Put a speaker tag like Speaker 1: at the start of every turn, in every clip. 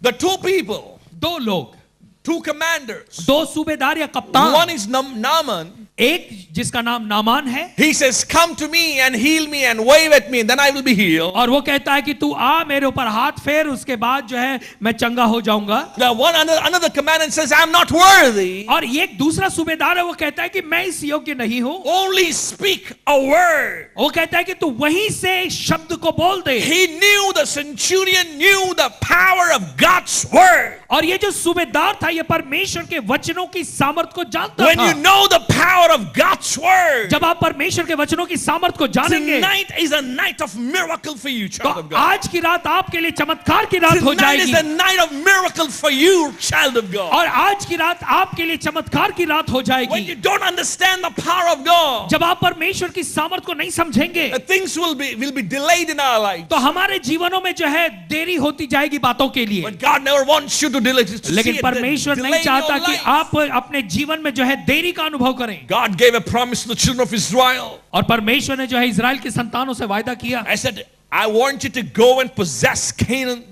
Speaker 1: The two people,
Speaker 2: दो लोग,
Speaker 1: two commanders.
Speaker 2: दो सूबेदार या कप्तान,
Speaker 1: One is Naaman.
Speaker 2: एक जिसका नाम नामान है,
Speaker 1: He says, come to me and heal me and wave at me and then I will be healed.
Speaker 2: और वो कहता है कि तू आ मेरे ऊपर हाथ फेर, उसके बाद जो है मैं चंगा हो जाऊंगा.
Speaker 1: Now another commander says, I'm not worthy.
Speaker 2: और ये एक दूसरा सूबेदार है, वो कहता है कि मैं इस योग्य नहीं हूं.
Speaker 1: Only speak a word.
Speaker 2: वो कहता है कि तू वहीं से शब्द को बोल दे.
Speaker 1: He knew, the centurion knew the power of God's word.
Speaker 2: और ये जो सूबेदार था, ये परमेश्वर के वचनों की सामर्थ को जानता
Speaker 1: When
Speaker 2: था.
Speaker 1: you know the power of God's word,
Speaker 2: जब आप परमेश्वर के वचनों की सामर्थ को जानेंगे,
Speaker 1: tonight is a night of miracle for you,
Speaker 2: तो
Speaker 1: child of God.
Speaker 2: आज की रात आपके लिए चमत्कार की रात हो
Speaker 1: Tonight is
Speaker 2: जाएगी.
Speaker 1: a night of miracle for you, child of God.
Speaker 2: और आज की रात आपके लिए चमत्कार की रात हो
Speaker 1: When
Speaker 2: जाएगी.
Speaker 1: you don't understand the power of God,
Speaker 2: जब आप परमेश्वर की सामर्थ को नहीं समझेंगे,
Speaker 1: things will be delayed in our life.
Speaker 2: तो हमारे जीवनों में जो है देरी होती जाएगी बातों के लिए.
Speaker 1: But God never wants you to delay.
Speaker 2: लेकिन परमेश्वर नहीं चाहता कि आप अपने जीवन में जो है देरी का अनुभव करें.
Speaker 1: God gave a promise to the children of Israel.
Speaker 2: और परमेश्वर ने जो है इजराइल की संतानों से वायदा किया.
Speaker 1: I said, I want you to go and possess Canaan.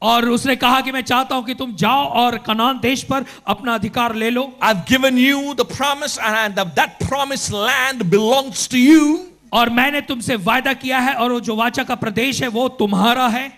Speaker 2: और उसने कहा कि मैं चाहता हूं कि तुम जाओ और कनान देश पर अपना अधिकार ले लो.
Speaker 1: I've given you the promise, and that promised land belongs to you.
Speaker 2: और मैंने तुमसे वायदा किया है, और वो जो वाचा का प्रदेश है वो तुम्हारा है.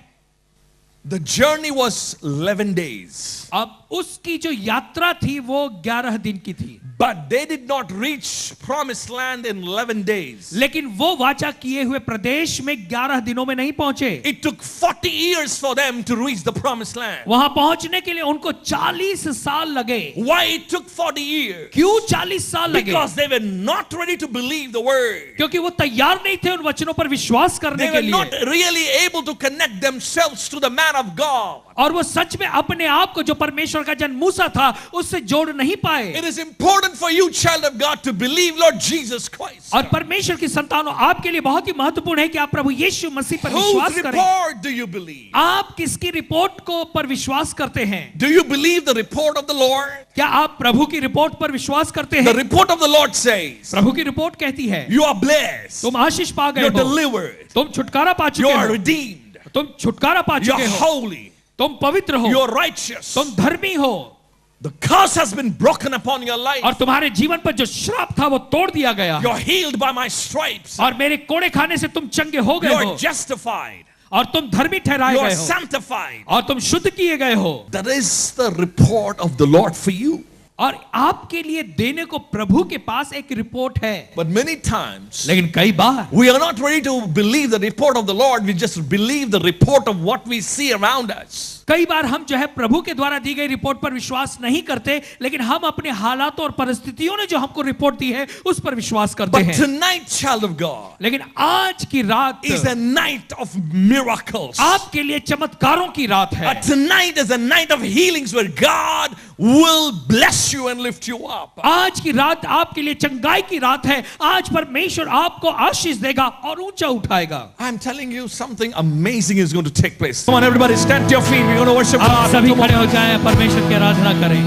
Speaker 1: The journey was 11 days.
Speaker 2: अब उसकी जो यात्रा थी वो 11 दिन की थी.
Speaker 1: But they did not reach promised land in 11 days.
Speaker 2: लेकिन वो वाचा किए हुए प्रदेश में 11 दिनों में नहीं पहुंचे.
Speaker 1: It took 40 years for them to reach the promised land.
Speaker 2: वहां पहुंचने के लिए उनको 40 साल लगे.
Speaker 1: Why it took 40 years?
Speaker 2: क्यों 40 साल लगे?
Speaker 1: Because they were not ready to believe the word.
Speaker 2: क्योंकि वो तैयार नहीं थे उन वचनों पर विश्वास करने
Speaker 1: They
Speaker 2: के
Speaker 1: were
Speaker 2: लिए.
Speaker 1: not really able to connect themselves to the man of God.
Speaker 2: और वो सच में अपने आप को जो परमेश्वर का जन मूसा था उससे जोड़ नहीं पाए.
Speaker 1: It is important for you, child of God, to believe Lord Jesus Christ.
Speaker 2: और परमेश्वर की संतानों, आपके लिए बहुत ही महत्वपूर्ण है कि आप प्रभु यीशु मसीह पर विश्वास
Speaker 1: Whose
Speaker 2: करें.
Speaker 1: report do you believe?
Speaker 2: आप किसकी रिपोर्ट को पर विश्वास करते हैं?
Speaker 1: Do you believe the report of the Lord?
Speaker 2: क्या आप प्रभु की रिपोर्ट पर विश्वास करते
Speaker 1: The
Speaker 2: हैं?
Speaker 1: report of the Lord says,
Speaker 2: प्रभु की रिपोर्ट कहती है
Speaker 1: you are blessed,
Speaker 2: तुम आशीष पा गए
Speaker 1: you're
Speaker 2: हो,
Speaker 1: delivered,
Speaker 2: तुम छुटकारा पा
Speaker 1: you
Speaker 2: चुके
Speaker 1: are
Speaker 2: हो,
Speaker 1: redeemed,
Speaker 2: तुम छुटकारा पा
Speaker 1: you're
Speaker 2: चुके हो,
Speaker 1: holy,
Speaker 2: तुम पवित्र हो,
Speaker 1: you're righteous.
Speaker 2: तुम धर्मी हो,
Speaker 1: The curse has been broken upon your life.
Speaker 2: और तुम्हारे जीवन पर जो श्राप था वो तोड़ दिया गया.
Speaker 1: You're healed by my stripes.
Speaker 2: और मेरे कोड़े खाने से तुम चंगे हो गए
Speaker 1: You're
Speaker 2: हो,
Speaker 1: justified.
Speaker 2: और तुम धर्मी ठहराए
Speaker 1: You're
Speaker 2: गए हो,
Speaker 1: sanctified.
Speaker 2: और तुम शुद्ध किए गए हो.
Speaker 1: That is the report of the Lord for you.
Speaker 2: और आपके लिए देने को प्रभु के पास एक रिपोर्ट है.
Speaker 1: But many times,
Speaker 2: लेकिन कई बार
Speaker 1: we are not ready to believe the report of the Lord. We just believe the report of what we see around us.
Speaker 2: कई बार हम जो है प्रभु के द्वारा दी गई रिपोर्ट पर विश्वास नहीं करते, लेकिन हम अपने हालातों और परिस्थितियों ने जो हमको रिपोर्ट दी है उस पर विश्वास करते
Speaker 1: But
Speaker 2: हैं.
Speaker 1: tonight, child of God,
Speaker 2: लेकिन आज की रात
Speaker 1: is a night of miracles.
Speaker 2: आपके लिए चमत्कारों की रात है.
Speaker 1: Tonight is a night of healings where God will bless you and lift you up.
Speaker 2: आज की रात आपके लिए चंगाई की रात है. आज परमेश्वर आपको आशीष देगा और ऊंचा उठाएगा.
Speaker 1: I'm telling you, something amazing is going to take place. Come on, everybody, stand to your feet. We're going to worship
Speaker 2: आप
Speaker 1: God.
Speaker 2: सभी
Speaker 1: Come on.
Speaker 2: खड़े हो जाएं, परमेश्वर की आराधना करें.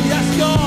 Speaker 1: Yes, God.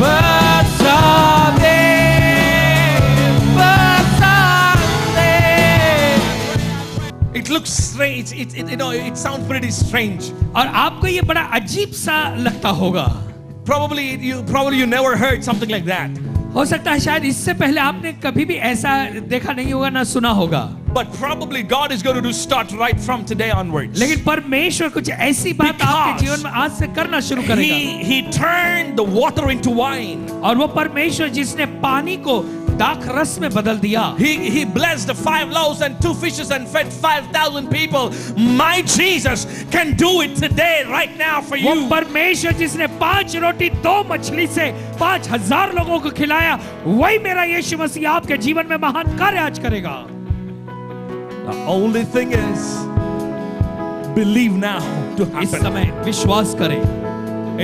Speaker 2: But
Speaker 1: it sounds pretty strange.
Speaker 2: और आपको ये बड़ा अजीब सा लगता होगा.
Speaker 1: Probably you never heard something like that.
Speaker 2: हो सकता है शायद इससे पहले आपने कभी भी ऐसा देखा नहीं होगा ना सुना होगा.
Speaker 1: But probably God is going to start right from today onwards.
Speaker 2: लेकिन परमेश्वर कुछ ऐसी बात आपके जीवन में आज से करना शुरू करेगा.
Speaker 1: He turned the water into wine.
Speaker 2: और वो परमेश्वर जिसने पानी को दाख रस में बदल दिया.
Speaker 1: He blessed the 5 loaves and 2 fishes and fed 5,000 people. My Jesus can do it today, right now for you.
Speaker 2: वो परमेश्वर जिसने 5 रोटी 2 मछली से 5,000 लोगों को खिलाया, वही मेरा यीशु मसीह आपके जीवन में महान कार्य आज करेगा.
Speaker 1: The only thing is, believe now to
Speaker 2: इस
Speaker 1: happen.
Speaker 2: समय विश्वास करें.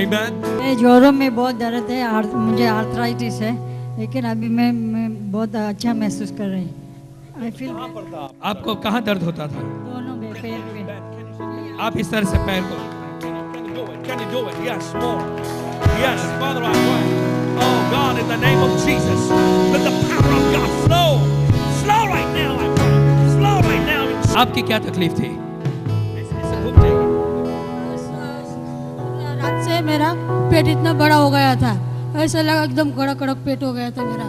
Speaker 1: Amen.
Speaker 3: मेरे जोड़ों में बहुत दर्द है, मुझे आर्थराइटिस है, लेकिन अभी मैं बहुत अच्छा महसूस कर रही हूँ. I feel.
Speaker 2: आपको कहाँ दर्द होता था?
Speaker 3: दोनों में, पैर में.
Speaker 2: आप इस तरह से पैर को.
Speaker 1: Can you do it? Yes, more. Yes, Father, I pray. Oh God, in the name of Jesus, let the power of God flow right now. I pray. Flow right now.
Speaker 2: आपकी क्या तकलीफ थी?
Speaker 4: रात से मेरा पेट इतना बड़ा हो गया था, ऐसा लगा एकदम कड़क कड़क पेट हो गया था मेरा.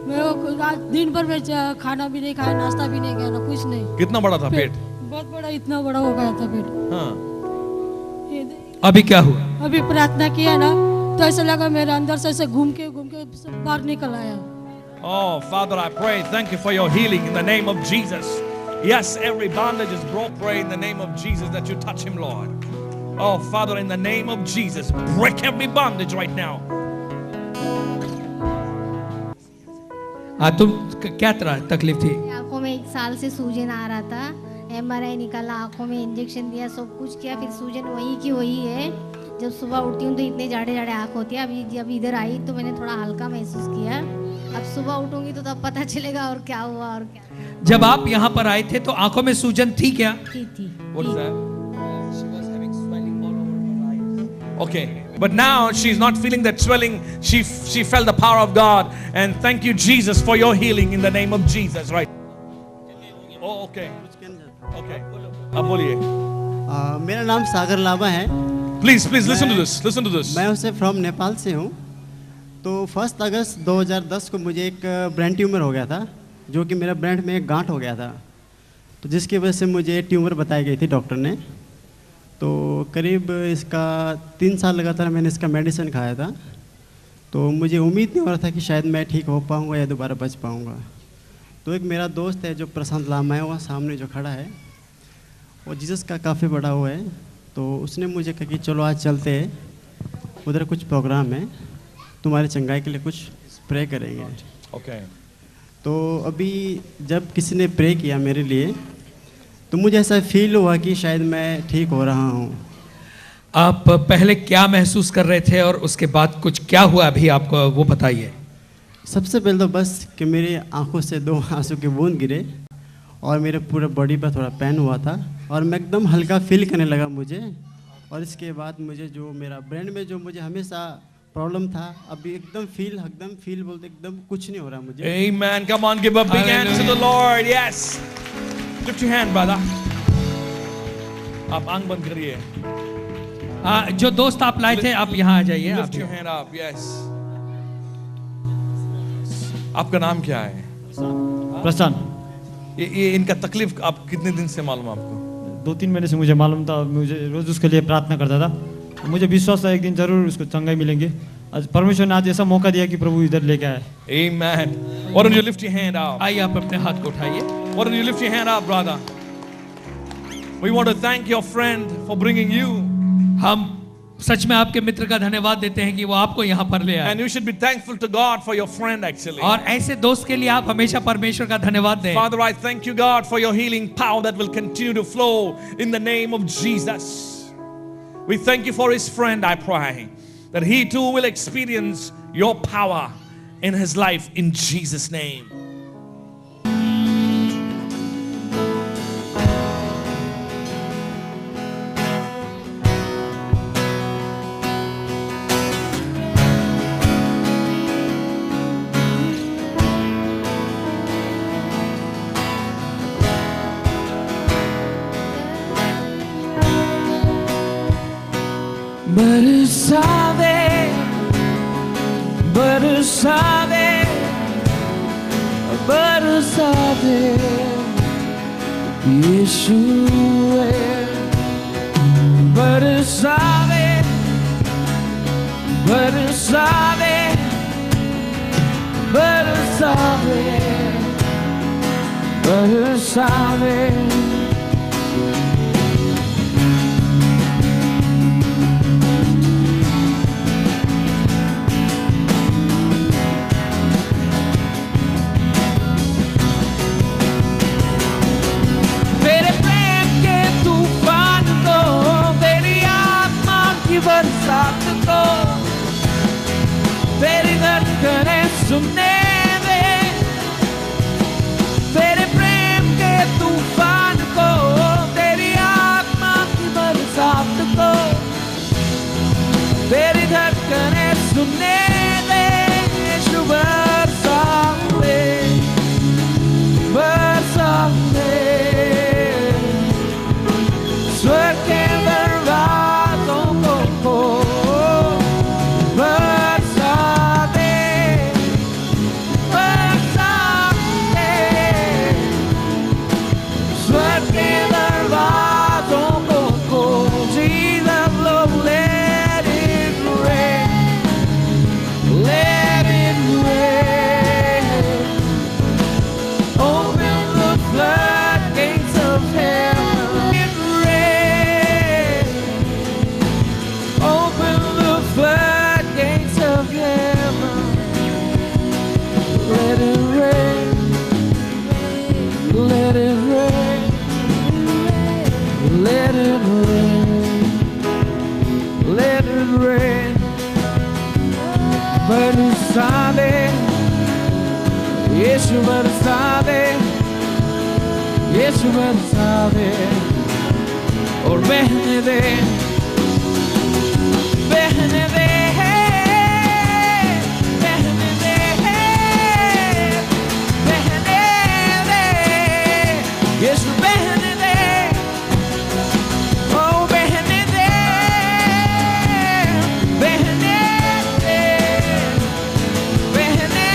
Speaker 4: मैं दिन भर में खाना भी नहीं खाया, नाश्ता भी नहीं किया, ना कुछ नहीं.
Speaker 1: कितना बड़ा था पेट?
Speaker 4: बहुत बड़ा, इतना बड़ा हो गया था पेट.
Speaker 1: हाँ.
Speaker 2: अभी क्या हुआ?
Speaker 4: अभी प्रार्थना किया ना तो ऐसा लगा मेरे अंदर से ऐसे घूम के बाहर निकल आया.
Speaker 1: Oh, Father, I pray. Thank you for your healing in the name of Jesus. Yes, every bondage is broke. Pray in the name of Jesus that you touch him, Lord. Oh, Father, in the name of Jesus, break every bondage right now.
Speaker 2: तुम क्या तकलीफ थी?
Speaker 5: आंखों में 1 साल से सूजन आ रहा था. MRI निकाला, आंखों में इंजेक्शन दिया, सब कुछ किया, फिर सूजन वही की वही है. जब सुबह उठती हूँ तो इतने जाड़े जाड़े आँख होती है. अभी जब इधर आई तो मैंने थोड़ा हल्का महसूस किया. अब सुबह उठूंगी तो तब पता चलेगा और क्या हुआ और क्या.
Speaker 2: जब आप यहाँ पर आए थे तो आंखों में सूजन थी क्या?
Speaker 5: थी.
Speaker 1: What is that? She was having swelling all over her eyes. Okay, but now she's not feeling that swelling. She felt the power of God, and thank you, Jesus, for your healing in the name of Jesus. Right? Oh, okay. Okay. अब बोलिए.
Speaker 6: मेरा नाम सागर लाबा है.
Speaker 1: Please listen to this. Listen to this.
Speaker 6: मैं उससे from Nepal से हूँ. तो 1 अगस्त 2010 को मुझे एक ब्रेन ट्यूमर हो गया था, जो कि मेरा ब्रेन में एक गांठ हो गया था. तो जिसकी वजह से मुझे ट्यूमर बताई गई थी डॉक्टर ने. तो करीब इसका 3 साल लगातार मैंने इसका मेडिसिन खाया था. तो मुझे उम्मीद नहीं हो रहा था कि शायद मैं ठीक हो पाऊँगा या दोबारा बच पाऊँगा. तो एक मेरा दोस्त है जो प्रशांत लामा है, वहाँ सामने जो खड़ा है, वो जीसस का काफ़ी बड़ा वो है. तो उसने मुझे कहा कि चलो आज चलते हैं, उधर कुछ प्रोग्राम है, तुम्हारे चंगाई के लिए कुछ प्रे करेंगे.
Speaker 1: Okay.
Speaker 6: तो अभी जब किसी ने प्रे किया मेरे लिए, तो मुझे ऐसा फील हुआ कि शायद मैं ठीक हो रहा हूँ.
Speaker 2: आप पहले क्या महसूस कर रहे थे और उसके बाद कुछ क्या हुआ अभी आपको वो बताइए.
Speaker 6: सबसे पहले तो बस कि मेरी आंखों से 2 आंसू के बूंद गिरे और मेरे पूरे बॉडी पर थोड़ा पेन हुआ था और मैं एकदम हल्का फील करने लगा मुझे. और इसके बाद मुझे जो मेरा ब्रेन में जो मुझे हमेशा प्रॉब्लम था, अभी एकदम फील बोलते एकदम कुछ नहीं हो रहा मुझे.
Speaker 1: Amen. Come on, give a big hand to the Lord. Yes. Lift your hand, brother. आप आंख बंद करिए.
Speaker 2: जो दोस्त आप लाए थे आप यहाँ आ जाइए.
Speaker 1: Lift your hand up. Yes. आपका नाम क्या है?
Speaker 7: प्रशांत.
Speaker 1: ये इनका तकलीफ आप कितने दिन से मालूम आपको?
Speaker 7: 2-3 महीने से मुझे मालूम था. मुझे रोज उसके लिए प्रार्थना करता था. मुझे विश्वास था एक दिन जरूर उसको चंगाई मिलेंगे. आज परमेश्वर ने आज ऐसा मौका दिया कि प्रभु इधर लेके आए.
Speaker 1: Amen. Why don't you lift your hand up?
Speaker 2: आइए आप अपने हाथ को उठाइए.
Speaker 1: Why don't you lift your hand up, brother? We want to thank your friend for bringing you.
Speaker 2: हम सच में आपके मित्र का धन्यवाद देते हैं कि वो आपको यहाँ पर ले आए.
Speaker 1: And you should be thankful to God for your friend actually.
Speaker 2: और ऐसे दोस्त के लिए आप हमेशा परमेश्वर का धन्यवाद दें.
Speaker 1: Father, I thank you, God, for your healing power that will continue to flow in the name of Jesus. We thank you for his friend, I pray, that he too will experience your power in his life in Jesus' name. बरसा दे, बरसा दे, बरसा दे यीशु, बरसा दे, बरसा दे, बरसा दे, बरसा दे। तेरे प्रेम के तूफान को, तेरी आत्मा की बरसात को, तेरी धड़कनें सुनने दे। तेरे प्रेम के तूफान को, तेरी आत्मा की बरसात को, तेरी धड़कनें सुनने दे। यीशु बरसा दे, बरसा दे, स्वर्ग के दरवाजों को खोल, बरसा दे, बरसा दे, स्वर्ग के दरवाजों को खोल। Jesus, Lord, let it rain, let it rain. Open the floodgates of heaven. Let it rain. Open the floodgates of heaven. Let it rain. Let it rain. Let it rain. Let it rain. बरसा दे, यीशु बरसा दे, यीशु बरसा दे और बहने दे, बहने दे, बहने दे, बहने दे, यीशु बहने दे, ओ बहने दे, बहने दे, बहने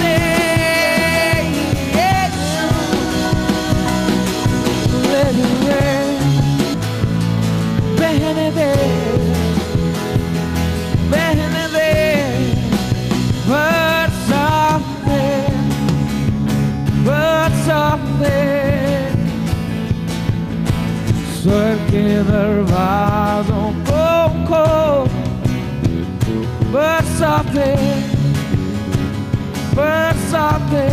Speaker 1: दे, यीशु। Let it rain, बहने दे, बहने दे, बरसा दे, बरसा दे, स्वर्ग के दरवाजों को खोल, बरसा दे, बरसा दे,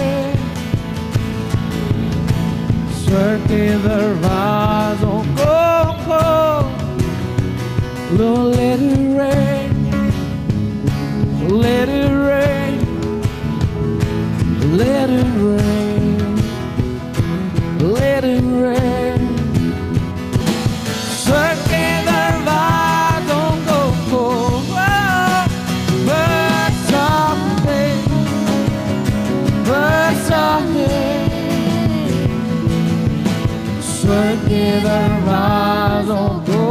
Speaker 1: स्वर्ग के दरवाजों को खोल। Lord, let it rain, let it rain, let it rain, let it rain. स्वर्ग के दरवाजों को खोल, बरसा दे, बरसा दे, स्वर्ग के दरवाजों को